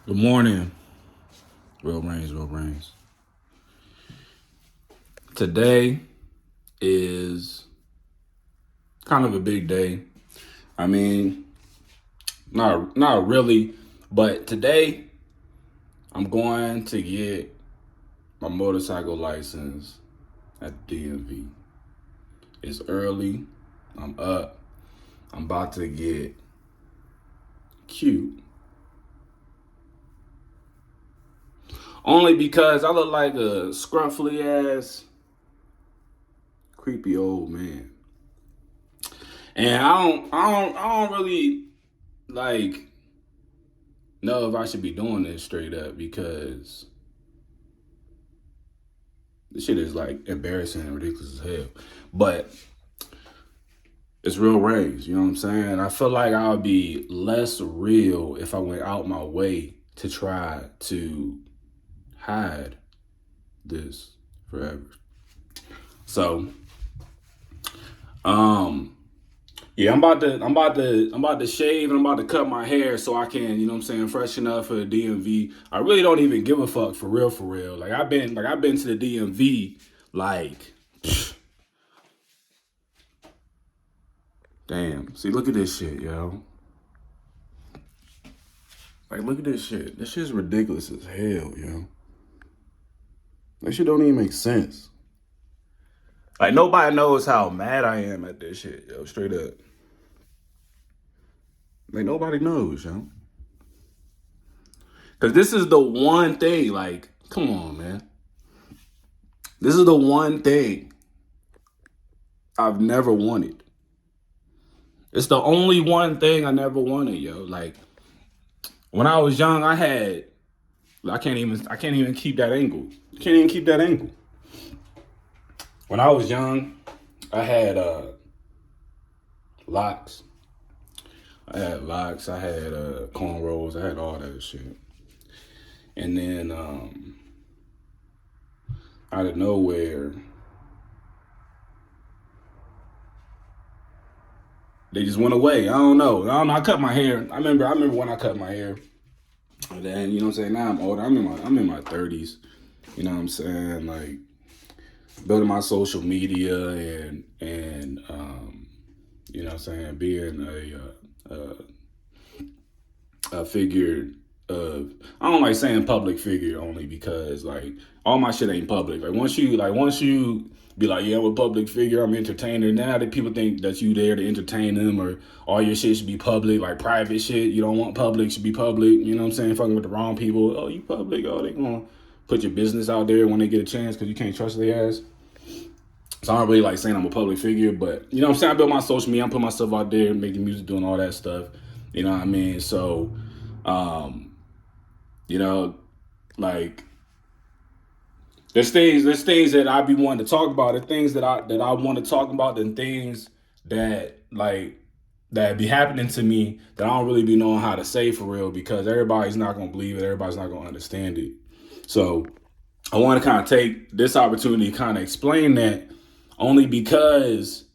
Good morning, Realrains. Today is kind of a big day. I mean, not really, but today I'm going to get my motorcycle license at the DMV. It's early. I'm up. I'm about to get cute. Only because I look like a scruffy ass, creepy old man. And I don't really like know if I should be doing this straight up because this shit is like embarrassing and ridiculous as hell. But it's Realrains, you know what I'm saying? I feel like I would be less real if I went out my way to try to hide this forever. So, um, yeah, I'm about to shave and I'm about to cut my hair so I can, you know what I'm saying, freshen up for the DMV. I really don't even give a fuck for real. Like I've been to the DMV like damn. See, look at this shit, yo. Like look at this shit. This shit's ridiculous as hell, yo. That shit don't even make sense. Like nobody knows how mad I am at this shit, yo, straight up. Like nobody knows, yo. Cause this is the one thing, like, come on, man. This is the one thing I've never wanted. It's the only one thing I never wanted, yo. Like when I was young, I can't even keep that angle. Can't even keep that angle. When I was young, I had locks. I had cornrows, I had all that shit. And then out of nowhere, they just went away. I don't know. I cut my hair. I remember when I cut my hair. And then, you know what I'm saying? Now I'm older. I'm in my 30s. You know what I'm saying? Like building my social media and you know what I'm saying, being a figure of, I don't like saying public figure only because like all my shit ain't public. Like once you be like, yeah, I'm a public figure, I'm an entertainer. Now that people think that you there to entertain them or all your shit should be public, like private shit you don't want public should be public. You know what I'm saying? Fucking with the wrong people. Oh, you public. Oh, they gonna put your business out there when they get a chance because you can't trust their ass. So I don't really like saying I'm a public figure, but you know what I'm saying? I build my social media, I'm putting myself out there, making music, doing all that stuff. You know what I mean? So, um, you know, like there's things that I be wanting to talk about, the things that I want to talk about, and things that like that be happening to me that I don't really be knowing how to say for real because everybody's not gonna believe it, everybody's not gonna understand it. So I want to kind of take this opportunity to kind of explain that only because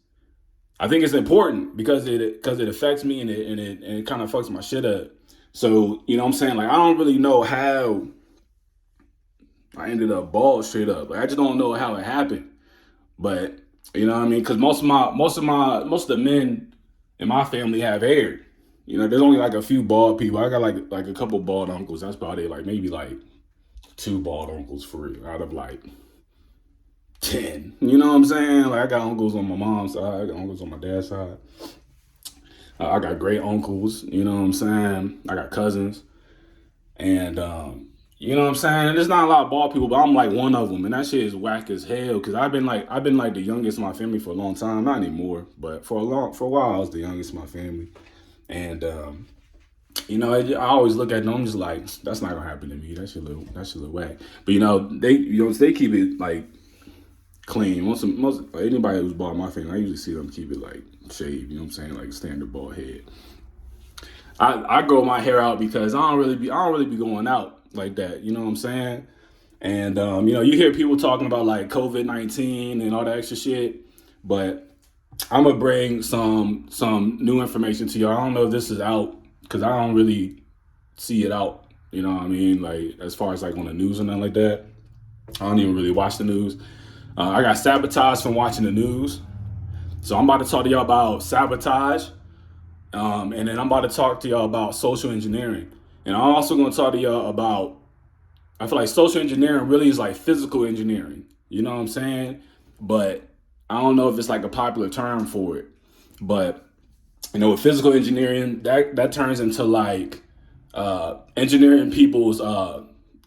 I think it's important because it affects me and it kind of fucks my shit up. So you know what I'm saying? Like I don't really know how I ended up bald straight up. Like I just don't know how it happened. But you know what I mean? Because most of the men in my family have hair. You know, there's only like a few bald people. I got like a couple bald uncles. That's about it. Like maybe like two bald uncles for real out of like 10. You know what I'm saying? Like I got uncles on my mom's side, I got uncles on my dad's side. I got great uncles, you know what I'm saying? I got cousins. And you know what I'm saying? There's not a lot of bald people, but I'm like one of them. And that shit is whack as hell. Cause I've been like the youngest in my family for a long time. Not anymore, but for a while I was the youngest in my family. And you know, I always look at them. I'm just like, that's not gonna happen to me. That shit look whack. But they keep it like clean. Most like, anybody who's bald in my family, I usually see them keep it like shaved. You know what I'm saying? Like standard bald head. I grow my hair out because I don't really be going out like that. You know what I'm saying? And you know, you hear people talking about like COVID-19 and all that extra shit, but I'm gonna bring some new information to y'all. I don't know if this is out because I don't really see it out You know what I mean? Like as far as like on the news and nothing like that. I don't even really watch the news. I got sabotaged from watching the news. So I'm about to talk to y'all about sabotage. And then I'm about to talk to y'all about social engineering. And I'm also going to talk to y'all about, I feel like social engineering really is like physical engineering. You know what I'm saying? But I don't know if it's like a popular term for it. But, with physical engineering, that turns into like engineering people's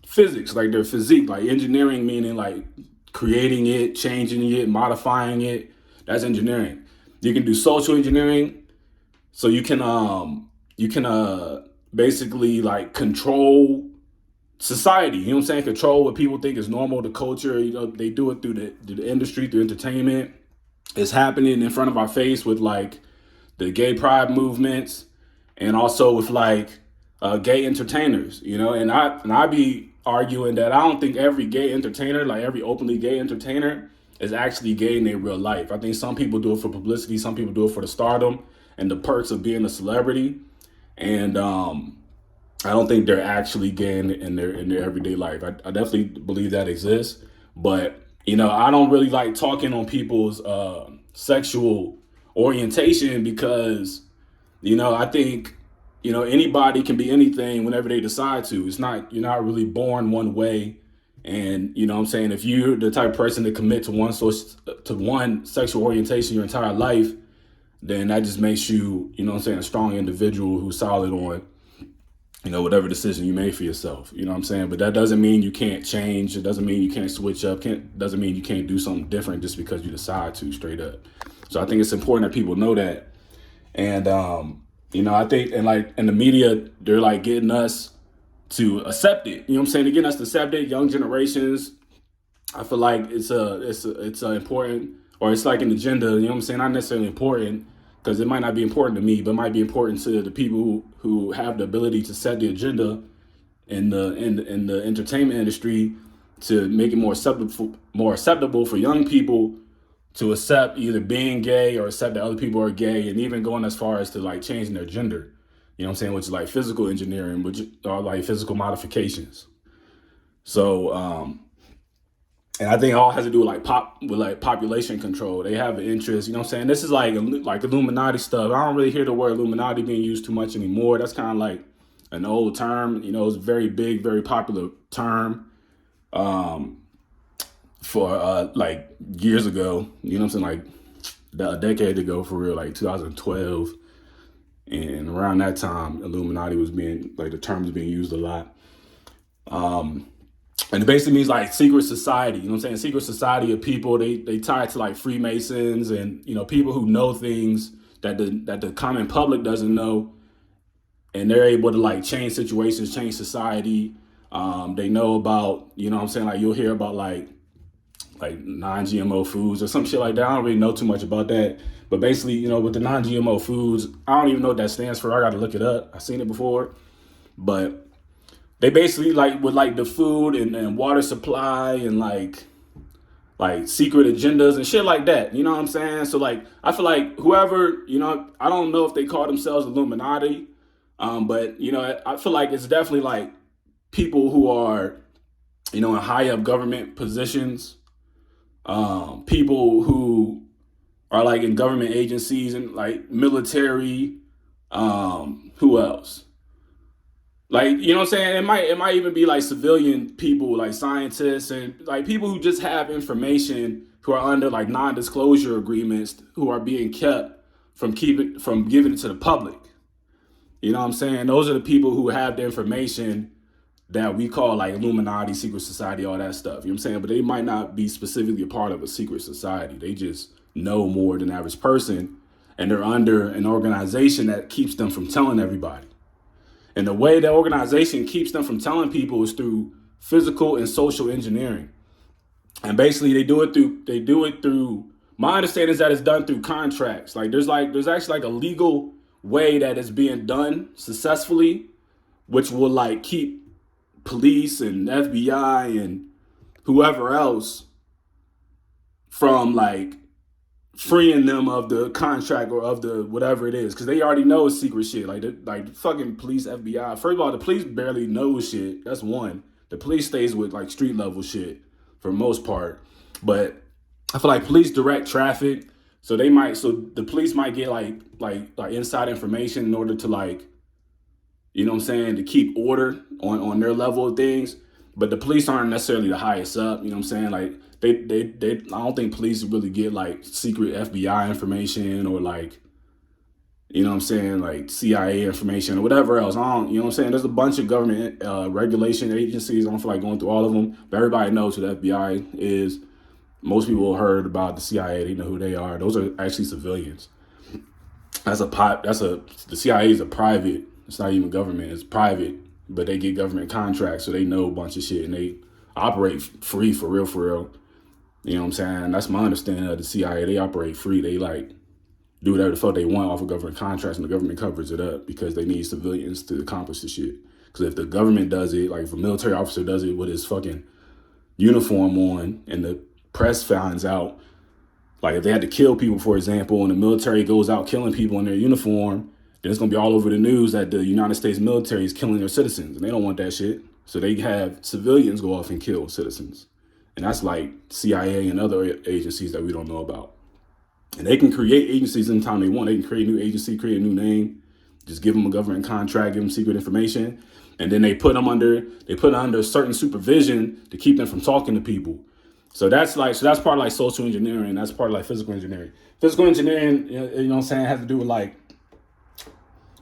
physics, like their physique, like engineering meaning like creating it, changing it, modifying it. That's engineering. You can do social engineering, so you can basically like control society. You know what I'm saying? Control what people think is normal, the culture. They do it through the industry, through entertainment. It's happening in front of our face with like the gay pride movements, and also with like gay entertainers. And I be arguing that I don't think every gay entertainer, like every openly gay entertainer, is actually gay in their real life. I think some people do it for publicity, some people do it for the stardom and the perks of being a celebrity, and I don't think they're actually gay in their everyday life. I definitely believe that exists, but I don't really like talking on people's sexual orientation because I think anybody can be anything whenever they decide to. You're not really born one way, and what I'm saying, if you're the type of person to commit to one sexual orientation your entire life, then that just makes you what I'm saying, a strong individual who's solid on whatever decision you made for yourself. You know what I'm saying? But that doesn't mean you can't change. It doesn't mean you can't switch up. Doesn't mean you can't do something different just because you decide to, straight up. So I think it's important that people know that. And I think in the media, they're like getting us to accept it. You know what I'm saying? They're getting us to accept it. Young generations, I feel like it's a important, or it's like an agenda. You know what I'm saying? Not necessarily important, because it might not be important to me, but it might be important to the people who have the ability to set the agenda in the entertainment industry, to make it more acceptable for young people to accept either being gay or accept that other people are gay, and even going as far as to like changing their gender. You know what I'm saying? Which is like physical engineering, which are like physical modifications. So and I think it all has to do with like population control. They have an interest. You know what I'm saying? This is like Illuminati stuff. I don't really hear the word Illuminati being used too much anymore. That's kind of like an old term. It's a very big, very popular term for like years ago. You know what I'm saying? Like a decade ago, for real, like 2012. And around that time, Illuminati was being, like, the term was being used a lot. And it basically means like secret society. You know what I'm saying? Secret society of people. They tie it to like Freemasons and people who know things that the common public doesn't know, and they're able to like change situations, change society. They know about what I'm saying, like you'll hear about like non-GMO foods or some shit like that. I don't really know too much about that, but basically with the non-GMO foods, I don't even know what that stands for. I got to look it up. I've seen it before, but they basically like with like the food and water supply and like secret agendas and shit like that. You know what I'm saying? So like I feel like whoever, I don't know if they call themselves Illuminati, but I feel like it's definitely like people who are in high up government positions, people who are like in government agencies and like military. Who else? Like, what I'm saying? It might even be like civilian people, like scientists and like people who just have information, who are under like non-disclosure agreements, who are being kept from giving it to the public. You know what I'm saying? Those are the people who have the information that we call like Illuminati, secret society, all that stuff. You know what I'm saying? But they might not be specifically a part of a secret society. They just know more than the average person, and they're under an organization that keeps them from telling everybody. And the way the organization keeps them from telling people is through physical and social engineering. And basically they do it through my understanding is that it's done through contracts. There's actually like a legal way that it's being done successfully, which will like keep police and FBI and whoever else from freeing them of the contract or of the whatever it is, because they already know it's secret shit. Like the fucking police, FBI. First of all, the police barely know shit. That's one. The police stays with like street level shit for most part, but I feel like police direct traffic, so the police might get like inside information in order to like, you know what I'm saying, to keep order on their level of things. But the police aren't necessarily the highest up, you know what I'm saying? Like they I don't think police really get like secret FBI information or like, you know what I'm saying, like CIA information or whatever else. I don't, you know what I'm saying? There's a bunch of government regulation agencies. I don't feel like going through all of them, but everybody knows who the FBI is. Most people heard about the CIA. They know who they are. Those are actually civilians. The CIA is a private. It's not even government. It's private, but they get government contracts, so they know a bunch of shit and they operate free for real, for real. You know what I'm saying? That's my understanding of the CIA. They operate free. They like do whatever the fuck they want off of government contracts, and the government covers it up because they need civilians to accomplish the shit. Because if the government does it, like if a military officer does it with his fucking uniform on, and the press finds out, like if they had to kill people, for example, and the military goes out killing people in their uniform, then it's gonna be all over the news that the United States military is killing their citizens, and they don't want that shit. So they have civilians go off and kill citizens. And that's like CIA and other agencies that we don't know about. And they can create agencies anytime they want. They can create a new agency, create a new name, just give them a government contract, give them secret information, and then they put under certain supervision to keep them from talking to people. So that's part of like social engineering. That's part of like physical engineering. Physical engineering, you know what I'm saying, has to do with like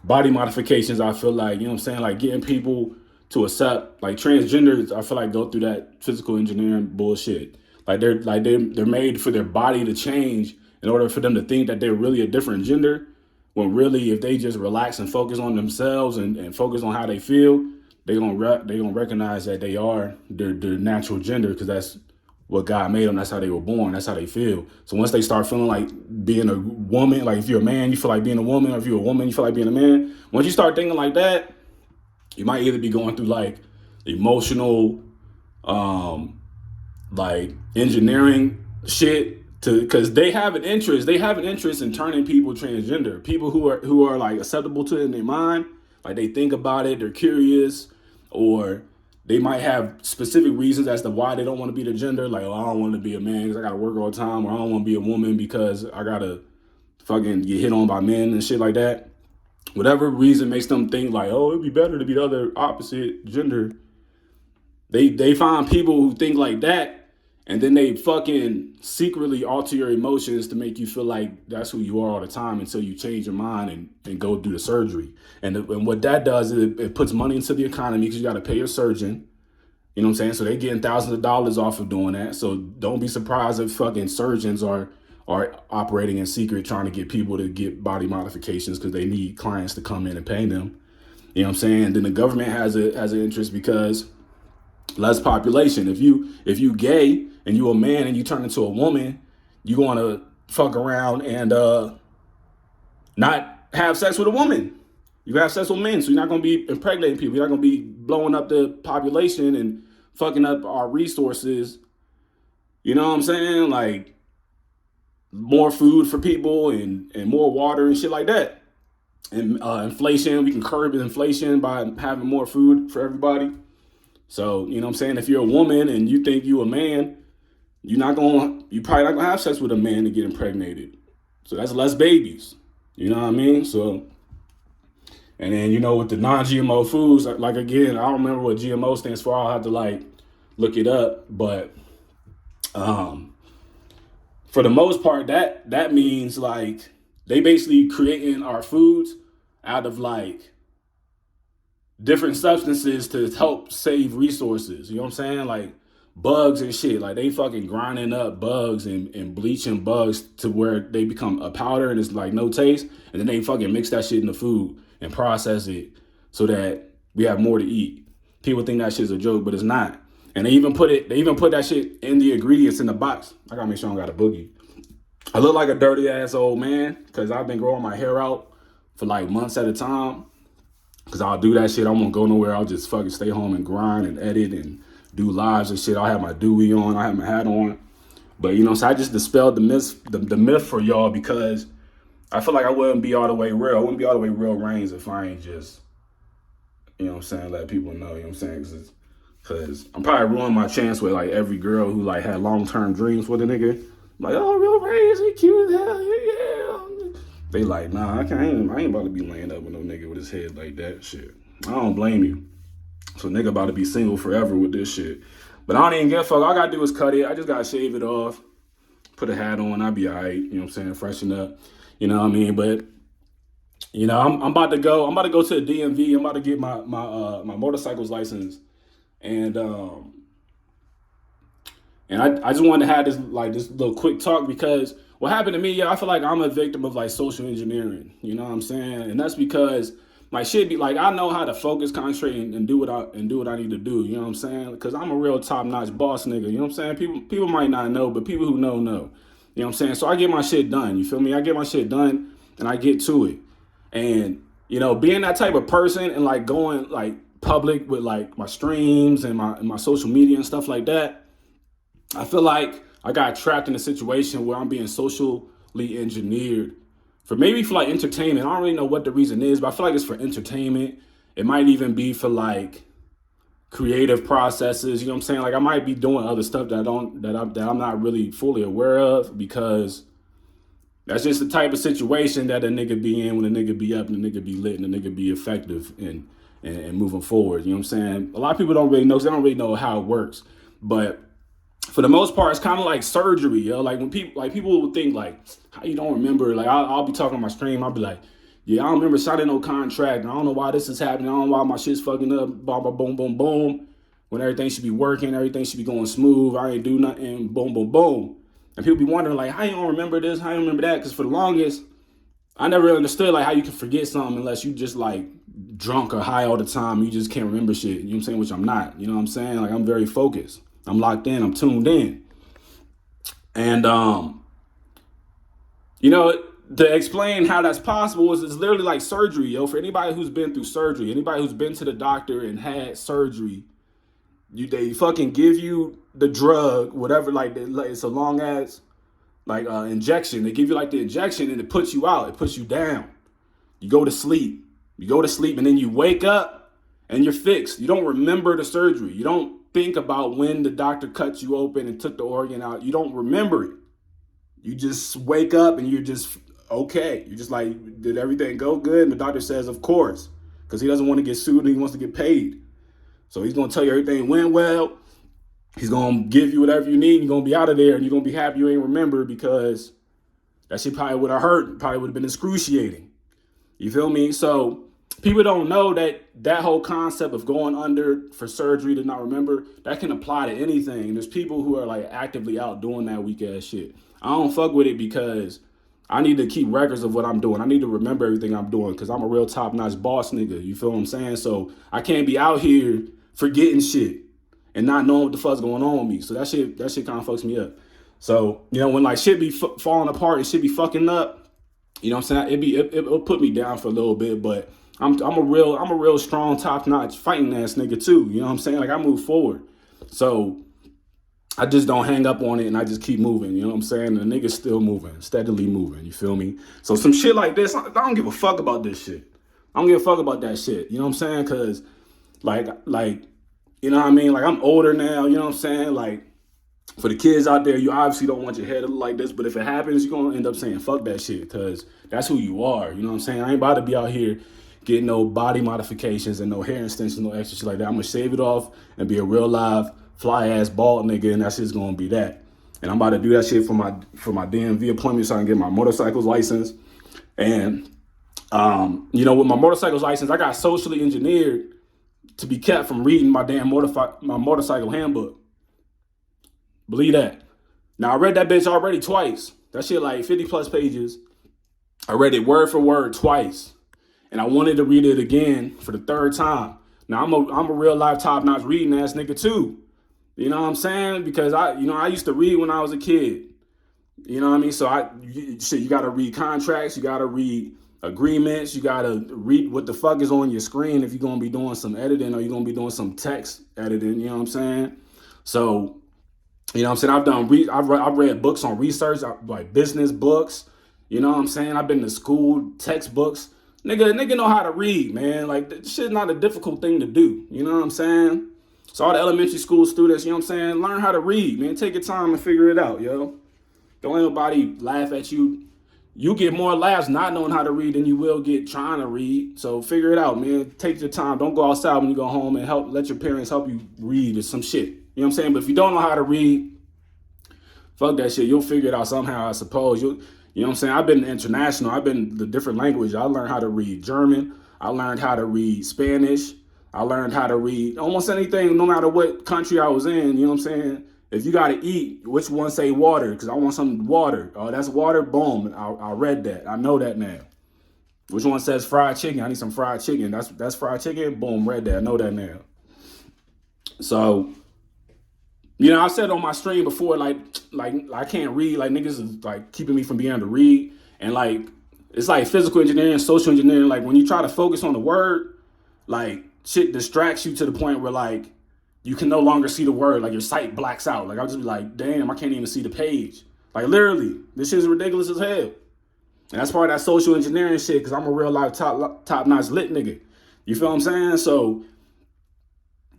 body modifications. I feel like, you know what I'm saying, like getting people to accept, like transgenders, I feel like go through that physical engineering bullshit. Like they're made for their body to change in order for them to think that they're really a different gender, when really if they just relax and focus on themselves and focus on how they feel, they're gonna recognize that they are their natural gender, because that's what God made them. That's how they were born. That's how they feel. So once they start feeling like being a woman, like if you're a man, you feel like being a woman, or if you're a woman, you feel like being a man. Once you start thinking like that, you might either be going through like emotional, like engineering shit, because they have an interest. They have an interest in turning people transgender. People who are like acceptable to it in their mind, like they think about it, they're curious, or they might have specific reasons as to why they don't want to be the gender. Like, oh, I don't want to be a man because I got to work all the time, or I don't want to be a woman because I got to fucking get hit on by men and shit like that. Whatever reason makes them think like, oh, it'd be better to be the other opposite gender. They find people who think like that, and then they fucking secretly alter your emotions to make you feel like that's who you are all the time until you change your mind and go do the surgery. And what that does is it puts money into the economy, because you got to pay your surgeon. You know what I'm saying? So they're getting thousands of dollars off of doing that. So don't be surprised if fucking surgeons are operating in secret trying to get people to get body modifications because they need clients to come in and pay them. You know what I'm saying? And then the government has an interest because less population. If you gay and you a man and you turn into a woman, you want to fuck around and not have sex with a woman. You have sex with men, so you're not going to be impregnating people. You're not going to be blowing up the population and fucking up our resources. You know what I'm saying? Like more food for people and more water and shit like that. And inflation, we can curb inflation by having more food for everybody. So, you know what I'm saying? If you're a woman and you think you a man, you're probably not gonna have sex with a man to get impregnated. So that's less babies. You know what I mean? So, and then, you know, with the non-GMO foods, like again, I don't remember what GMO stands for. I'll have to like look it up. But for the most part, that means like they basically creating our foods out of like different substances to help save resources. You know what I'm saying? Like bugs and shit. Like they fucking grinding up bugs and bleaching bugs to where they become a powder and it's like no taste. And then they fucking mix that shit in the food and process it so that we have more to eat. People think that shit's a joke, but it's not. And they even put that shit in the ingredients in the box. I gotta make sure I don't got a boogie. I look like a dirty ass old man because I've been growing my hair out for like months at a time. Because I'll do that shit. I won't go nowhere. I'll just fucking stay home and grind and edit and do lives and shit. I'll have my Dewey on. I have my hat on. But you know, so I just dispelled the myth for y'all because I feel like I wouldn't be all the way real. I wouldn't be all the way real reigns if I ain't just, you know what I'm saying, let people know, you know what I'm saying? Cause I'm probably ruining my chance with like every girl who like had long-term dreams with a nigga. Like, oh, real Reigns, he cute as hell, yeah. They like, nah, I ain't about to be laying up with no nigga with his head like that. Shit. I don't blame you. So nigga about to be single forever with this shit. But I don't even give a fuck. All I gotta do is cut it. I just gotta shave it off, put a hat on, I'll be alright, you know what I'm saying, freshen up. You know what I mean? But you know, I'm about to go. I'm about to go to the DMV. I'm about to get my motorcycle's license, and I just wanted to have this little quick talk because what happened to me, yeah, I feel like I'm a victim of like social engineering. You know what I'm saying? And that's because my shit be like I know how to focus, concentrate, and do what I need to do. You know what I'm saying? Because I'm a real top notch boss nigga. You know what I'm saying? People might not know, but people who know know. You know what I'm saying? So I get my shit done. You feel me? I get my shit done and I get to it. And you know, being that type of person and like going like public with like my streams and my social media and stuff like that, I feel like I got trapped in a situation where I'm being socially engineered for like entertainment. I don't really know what the reason is, but I feel like it's for entertainment. It might even be for like creative processes. You know what I'm saying? Like I might be doing other stuff that I'm not really fully aware of because that's just the type of situation that a nigga be in when a nigga be up and a nigga be lit and a nigga be effective and moving forward. You know what I'm saying? A lot of people don't really know because they don't really know how it works. But for the most part, it's kind of like surgery, yo. Like when people will think like, how you don't remember? Like I'll be talking on my stream, I'll be like, yeah, I don't remember signing no contract, and I don't know why this is happening. I don't know why my shit's fucking up. Blah blah boom boom boom. When everything should be working, everything should be going smooth. I ain't do nothing. Boom boom boom. And people be wondering like, how you don't remember this? How you don't remember that? Because for the longest, I never understood like how you can forget something unless you just like drunk or high all the time. You just can't remember shit. You know what I'm saying? Which I'm not. You know what I'm saying? Like I'm very focused. I'm locked in. I'm tuned in. And you know, to explain how that's possible is it's literally like surgery, yo. For anybody who's been through surgery, anybody who's been to the doctor and had surgery, they fucking give you the drug, whatever. Like it's a long ass like injection. They give you like the injection and it puts you out. It puts you down. You go to sleep. You go to sleep and then you wake up and you're fixed. You don't remember the surgery. You don't think about when the doctor cut you open and took the organ out. You don't remember it. You just wake up and you're just okay. You're just like, did everything go good? And the doctor says, of course, because he doesn't want to get sued and he wants to get paid. So he's going to tell you everything went well. He's going to give you whatever you need. You're going to be out of there and you're going to be happy you ain't remember because that shit probably would have hurt. Probably would have been excruciating. You feel me? So people don't know that whole concept of going under for surgery to not remember, that can apply to anything. There's people who are like actively out doing that weak ass shit. I don't fuck with it because I need to keep records of what I'm doing. I need to remember everything I'm doing because I'm a real top notch boss nigga. You feel what I'm saying? So I can't be out here forgetting shit and not knowing what the fuck's going on with me. So that shit kind of fucks me up. So, you know, when like shit be falling apart and shit be fucking up, you know what I'm saying? It'll put me down for a little bit, but I'm a real strong, top notch fighting ass nigga too. You know what I'm saying? Like I move forward. So I just don't hang up on it and I just keep moving. You know what I'm saying? The nigga's still moving, steadily moving. You feel me? So some shit like this, I don't give a fuck about this shit. I don't give a fuck about that shit. You know what I'm saying? Cause like, you know what I mean? Like I'm older now, you know what I'm saying? Like for the kids out there, you obviously don't want your head to look like this, but if it happens, you're going to end up saying, fuck that shit, because that's who you are. You know what I'm saying? I ain't about to be out here getting no body modifications and no hair extensions, no extra shit like that. I'm going to shave it off and be a real live, fly-ass bald nigga, and that shit's going to be that. And I'm about to do that shit for my DMV appointment so I can get my motorcycle's license. And, you know, with my motorcycle's license, I got socially engineered to be kept from reading my damn motorcycle handbook. Believe that. Now, I read that bitch already twice. That shit like 50 plus pages. I read it word for word twice. And I wanted to read it again for the third time. Now, I'm a real life top notch reading ass nigga too. You know what I'm saying? Because I used to read when I was a kid. You know what I mean? So you got to read contracts. You got to read agreements. You got to read what the fuck is on your screen if you're going to be doing some editing or you're going to be doing some text editing. You know what I'm saying? So You know what I'm saying? I've read books on research, like business books. You know what I'm saying? I've been to school, textbooks. Nigga know how to read, man. Like, this shit's not a difficult thing to do. You know what I'm saying? So all the elementary school students, you know what I'm saying? Learn how to read, man. Take your time and figure it out, yo. Don't let nobody laugh at you. You get more laughs not knowing how to read than you will get trying to read. So figure it out, man. Take your time. Don't go outside when you go home and let your parents help you read or some shit. You know what I'm saying? But if you don't know how to read, fuck that shit. You'll figure it out somehow, I suppose. You know what I'm saying? I've been international. I've been the different languages. I learned how to read German. I learned how to read Spanish. I learned how to read almost anything, no matter what country I was in. You know what I'm saying? If you got to eat, which one say water? Because I want some water. Oh, that's water. Boom. I read that. I know that now. Which one says fried chicken? I need some fried chicken. That's fried chicken. Boom. Read that. I know that now. So, you know, I said on my stream before, like I can't read. Like, niggas is like keeping me from being able to read. And like, it's like physical engineering, social engineering. Like, when you try to focus on the word, like, shit distracts you to the point where like you can no longer see the word. Like, your sight blacks out. Like, I'll just be like, damn, I can't even see the page. Like, literally, this shit is ridiculous as hell. And that's part of that social engineering shit, because I'm a real life top notch lit nigga. You feel what I'm saying? So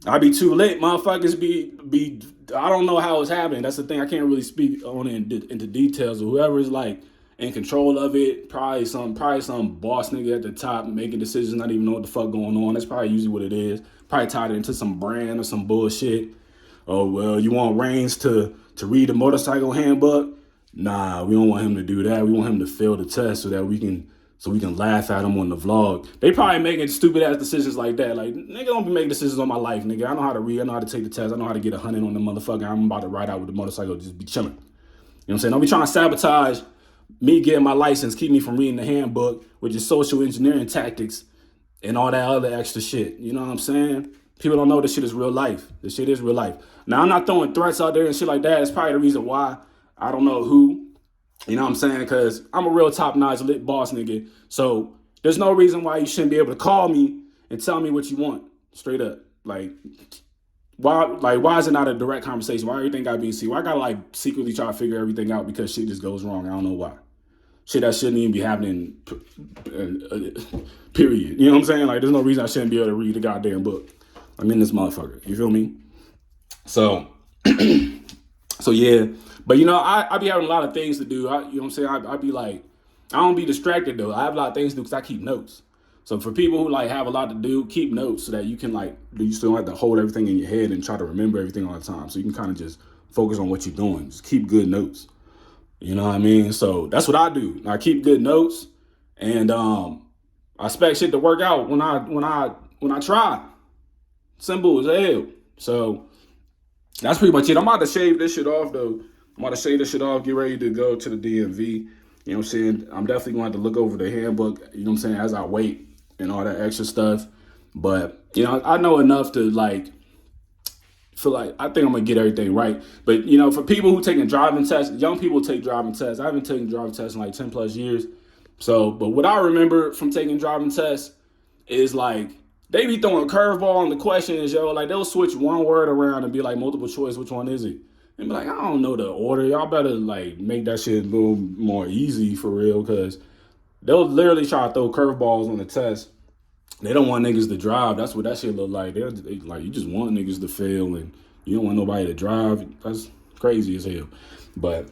I be too lit, motherfuckers be I don't know how it's happening. That's the thing. I can't really speak on it into details. Or whoever is like in control of it, probably some boss nigga at the top making decisions, not even know what the fuck going on. That's probably usually what it is. Probably tied into some brand or some bullshit. Oh, well, you want Reigns to read the motorcycle handbook? Nah, we don't want him to do that. We want him to fail the test so we can laugh at him on the vlog. They probably making stupid ass decisions like that. Like, nigga, don't be making decisions on my life, nigga. I know how to read. I know how to take the test. I know how to get 100 on the motherfucker. I'm about to ride out with the motorcycle, just be chilling. You know what I'm saying? Don't be trying to sabotage me getting my license, keep me from reading the handbook, which is social engineering tactics and all that other extra shit. You know what I'm saying? People don't know this shit is real life. This shit is real life. Now, I'm not throwing threats out there and shit like that. It's probably the reason why I don't know who. You know what I'm saying? Because I'm a real top-notch lit boss nigga. So there's no reason why you shouldn't be able to call me and tell me what you want. Straight up. Like, why is it not a direct conversation? Why everything gotta be secret? Why I gotta like secretly try to figure everything out because shit just goes wrong? I don't know why. Shit that shouldn't even be happening, period. You know what I'm saying? Like, there's no reason I shouldn't be able to read the goddamn book. I'm in this motherfucker. You feel me? So, so yeah. But, you know, I be having a lot of things to do. You know what I'm saying? I be like, I don't be distracted, though. I have a lot of things to do because I keep notes. So for people who, like, have a lot to do, keep notes so that you can, like, you still don't have to hold everything in your head and try to remember everything all the time. So you can kind of just focus on what you're doing. Just keep good notes. You know what I mean? So that's what I do. I keep good notes, and I expect shit to work out when I try. Simple as hell. So that's pretty much it. I'm about to shave this shit off, though. I'm about to shave this shit off, get ready to go to the DMV. You know what I'm saying? I'm definitely going to have to look over the handbook, you know what I'm saying, as I wait and all that extra stuff. But, you know, I know enough to, like, feel like I think I'm going to get everything right. But, you know, for people who taking driving tests, young people take driving tests. I haven't taken driving tests in, like, 10 plus years. So, but what I remember from taking driving tests is, like, they be throwing a curveball on the questions, yo. Like, they'll switch one word around and be like, multiple choice, which one is it? And be like, I don't know the order. Y'all better, like, make that shit a little more easy for real, because they'll literally try to throw curveballs on the test. They don't want niggas to drive. That's what that shit look like. They like, you just want niggas to fail, and you don't want nobody to drive. That's crazy as hell. But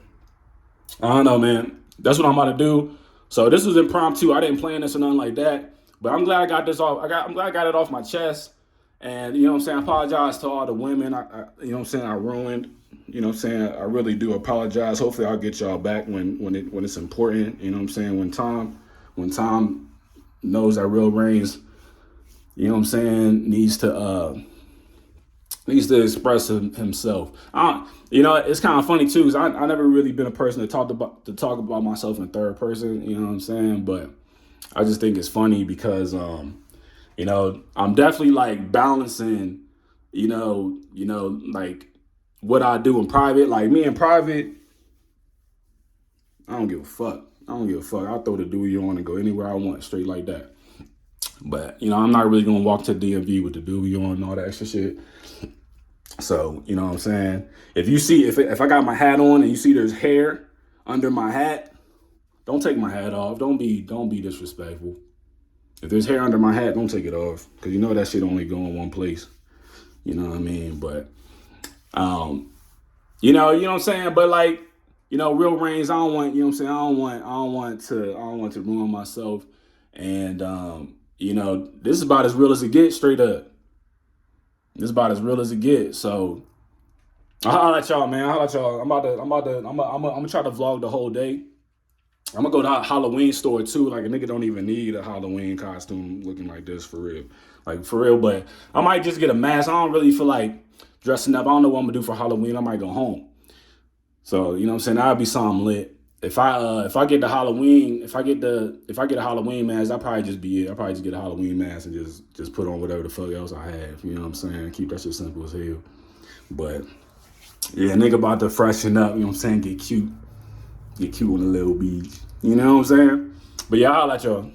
I don't know, man. That's what I'm about to do. So this was impromptu. I didn't plan this or nothing like that. But I'm glad I got this off. I'm glad I got it off my chest. And, you know what I'm saying? I apologize to all the women. You know what I'm saying? I ruined. You know what I'm saying? I really do apologize. Hopefully I'll get y'all back when it's important. You know what I'm saying? When Tom knows that Realrains, you know what I'm saying, needs to express himself. You know, it's kind of funny too, because I never really been a person to talk about myself in third person. You know what I'm saying? But I just think it's funny because you know, I'm definitely like balancing, you know, like what I do in private. Like, me in private, I don't give a fuck. I'll throw the doobie on and go anywhere I want, straight like that. But, you know, I'm not really gonna walk to the DMV with the doobie on and all that extra shit. So, you know what I'm saying? If you see, if I got my hat on and you see there's hair under my hat, don't take my hat off. Don't be disrespectful. If there's hair under my hat, don't take it off. Cause you know that shit only go in one place. You know what I mean? But you know what I'm saying? But like, RealRNS, I don't want, you know what I'm saying? I don't want to ruin myself. And this is about as real as it gets, straight up. This is about as real as it gets. So I'll holler at y'all, man. I'll holler at y'all. I'm gonna try to vlog the whole day. I'm gonna go to a Halloween store too. Like, a nigga don't even need a Halloween costume looking like this, for real. Like, for real. But I might just get a mask. I don't really feel like dressing up. I don't know what I'm gonna do for Halloween. I might go home. So, you know what I'm saying? That'll be something lit. If I get the Halloween, if I get a Halloween mask, I'll probably just be it. I'll probably just get a Halloween mask and just put on whatever the fuck else I have. You know what I'm saying? Keep that shit simple as hell. But yeah, nigga about to freshen up, you know what I'm saying? Get cute on the little beach. You know what I'm saying? But yeah, I'll let y'all.